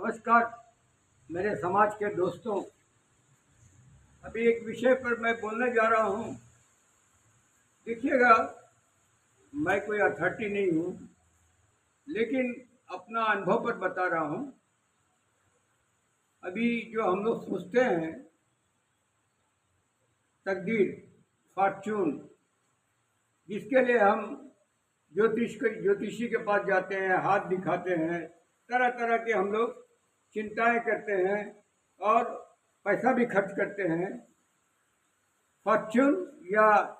नमस्कार मेरे समाज के दोस्तों। अभी एक विषय पर मैं बोलने जा रहा हूँ। देखिएगा, मैं कोई अथॉरिटी नहीं हूँ, लेकिन अपना अनुभव पर बता रहा हूँ। अभी जो हम लोग सोचते हैं तकदीर, फॉर्च्यून, जिसके लिए हम ज्योतिषी के पास जाते हैं, हाथ दिखाते हैं, तरह तरह के हम लोग चिंताएं करते हैं और पैसा भी खर्च करते हैं। फॉर्च्यून या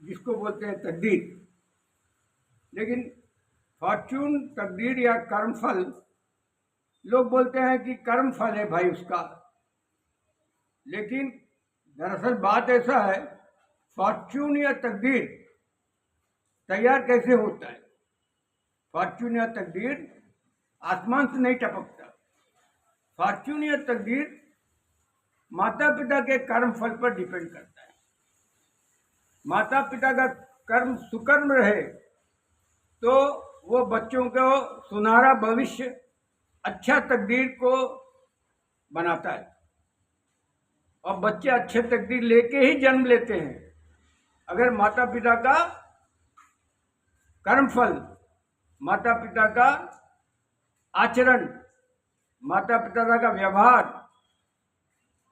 जिसको बोलते हैं तकदीर। लेकिन फॉर्च्यून, तकदीर या कर्मफल, लोग बोलते हैं कि कर्मफल है भाई उसका, लेकिन दरअसल बात ऐसा है, फॉर्च्यून या तकदीर तैयार कैसे होता है। फॉर्च्यून या तकदीर आसमान से नहीं टपकता। फॉर्च्यून या तकदीर माता पिता के कर्म फल पर डिपेंड करता है। माता पिता का कर्म सुकर्म रहे तो वो बच्चों को सुनहरा भविष्य, अच्छा तकदीर को बनाता है, और बच्चे अच्छे तकदीर लेके ही जन्म लेते हैं। अगर माता पिता का कर्मफल, माता पिता का आचरण, माता पिता का व्यवहार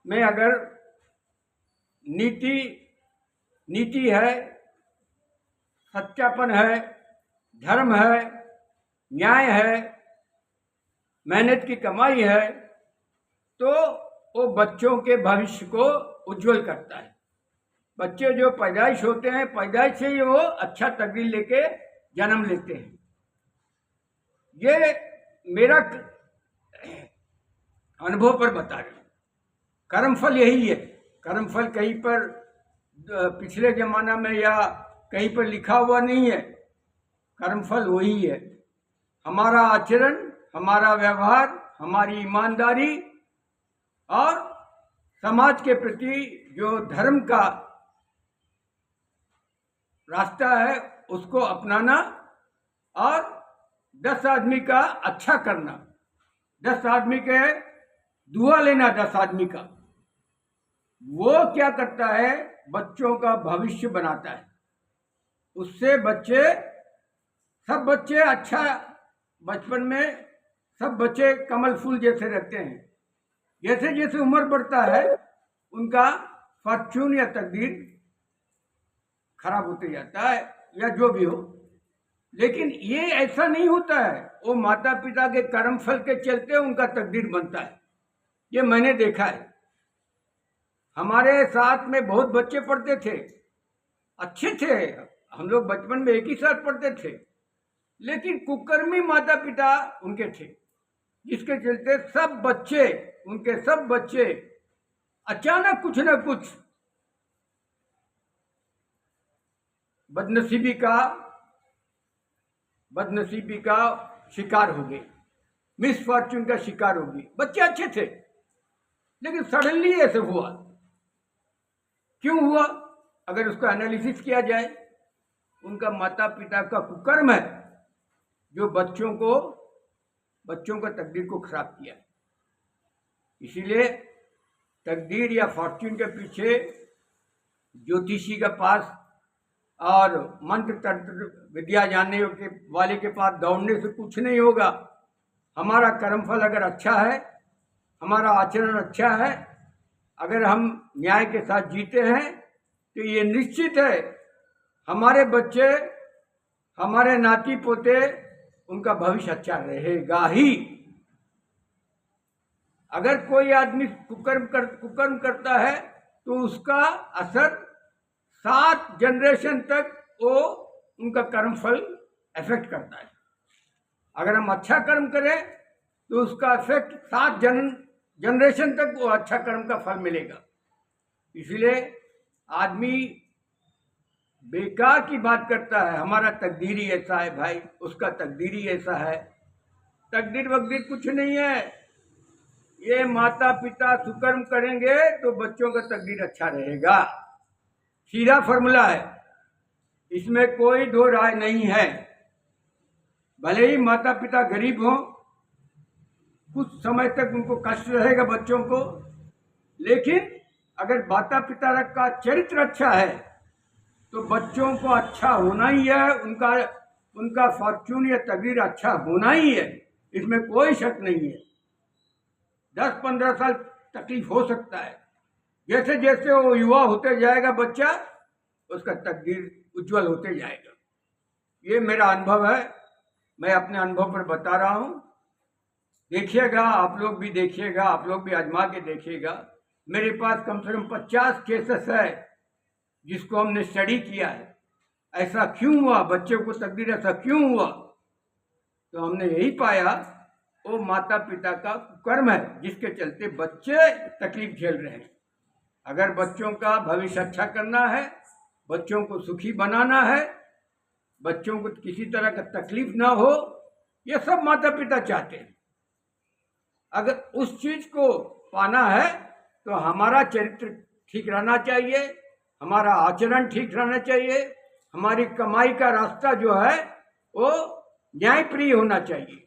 में अगर नीति है, सच्चापन है, धर्म है, न्याय है, मेहनत की कमाई है, तो वो बच्चों के भविष्य को उज्जवल करता है। बच्चे जो पैदाइश होते हैं, पैदाइश से ही वो अच्छा तकदीर लेके जन्म लेते हैं। ये मेरा अनुभव पर बता रहा हूँ। कर्मफल यही है। कर्मफल कहीं पर पिछले जमाना में या कहीं पर लिखा हुआ नहीं है। कर्मफल वही है, हमारा आचरण, हमारा व्यवहार, हमारी ईमानदारी और समाज के प्रति जो धर्म का रास्ता है उसको अपनाना, और 10 आदमी का अच्छा करना, 10 आदमी के दुआ लेना, 10 आदमी का। वो क्या करता है, बच्चों का भविष्य बनाता है। उससे सब बच्चे अच्छा, बचपन में सब बच्चे कमल फूल जैसे रहते हैं। जैसे जैसे उम्र बढ़ता है उनका फॉर्च्यून या तकदीर खराब होते जाता है, या जो भी हो। लेकिन ये ऐसा नहीं होता है, वो माता पिता के कर्मफल के चलते उनका तकदीर बनता है। ये मैंने देखा है। हमारे साथ में बहुत बच्चे पढ़ते थे, अच्छे थे, हम लोग बचपन में एक ही साथ पढ़ते थे, लेकिन कुकर्मी माता पिता उनके थे, जिसके चलते उनके सब बच्चे अचानक कुछ न कुछ बदनसीबी का शिकार हो गए, मिसफॉर्च्यून का शिकार हो गए। बच्चे अच्छे थे, लेकिन सडनली ऐसे हुआ। क्यों हुआ? अगर उसका एनालिसिस किया जाए, उनका माता पिता का कुकर्म है जो बच्चों का तकदीर को खराब किया। इसीलिए तकदीर या फॉर्च्यून के पीछे ज्योतिषी के पास और मंत्र तंत्र विद्या जानने वाले के पास दौड़ने से कुछ नहीं होगा। हमारा कर्मफल अगर अच्छा है, हमारा आचरण अच्छा है, अगर हम न्याय के साथ जीते हैं, तो ये निश्चित है हमारे बच्चे, हमारे नाती पोते, उनका भविष्य अच्छा रहेगा ही। अगर कोई आदमी कुकर्म करता है तो उसका असर 7 जनरेशन तक वो उनका कर्मफल इफेक्ट करता है। अगर हम अच्छा कर्म करें तो उसका इफेक्ट 7 जनरेशन तक वो अच्छा कर्म का फल मिलेगा। इसलिए आदमी बेकार की बात करता है, हमारा तकदीर ही ऐसा है भाई, उसका तकदीर ही ऐसा है। तकदीर वकदीर कुछ नहीं है। ये माता पिता सुकर्म करेंगे तो बच्चों का तकदीर अच्छा रहेगा। सीधा फॉर्मूला है, इसमें कोई दो राय नहीं है। भले ही माता पिता गरीब हों, कुछ समय तक उनको कष्ट रहेगा बच्चों को, लेकिन अगर माता पिता का चरित्र अच्छा है तो बच्चों को अच्छा होना ही है, उनका फॉर्च्यून या तकदीर अच्छा होना ही है, इसमें कोई शक नहीं है। 10-15 साल तकलीफ हो सकता है, जैसे जैसे वो युवा होते जाएगा बच्चा, उसका तकदीर उज्जवल होते जाएगा। ये मेरा अनुभव है, मैं अपने अनुभव पर बता रहा हूँ। देखिएगा, आप लोग भी देखिएगा, आप लोग भी आजमा के देखिएगा। मेरे पास कम से कम 50 केसेस है जिसको हमने स्टडी किया है। ऐसा क्यों हुआ, बच्चे को तकदीर ऐसा क्यों हुआ, तो हमने यही पाया वो माता पिता का कर्म है जिसके चलते बच्चे तकलीफ झेल रहे हैं। अगर बच्चों का भविष्य अच्छा करना है, बच्चों को सुखी बनाना है, बच्चों को किसी तरह का तकलीफ ना हो, ये सब माता पिता चाहते हैं। अगर उस चीज को पाना है तो हमारा चरित्र ठीक रहना चाहिए, हमारा आचरण ठीक रहना चाहिए, हमारी कमाई का रास्ता जो है वो न्यायप्रिय होना चाहिए।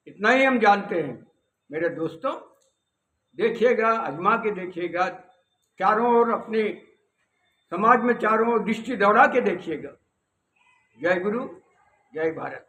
इतना ही हम जानते हैं मेरे दोस्तों। देखिएगा, आजमा के देखिएगा, चारों ओर अपने समाज में चारों ओर दृष्टि दौड़ा के देखिएगा। जय गुरु, जय भारत।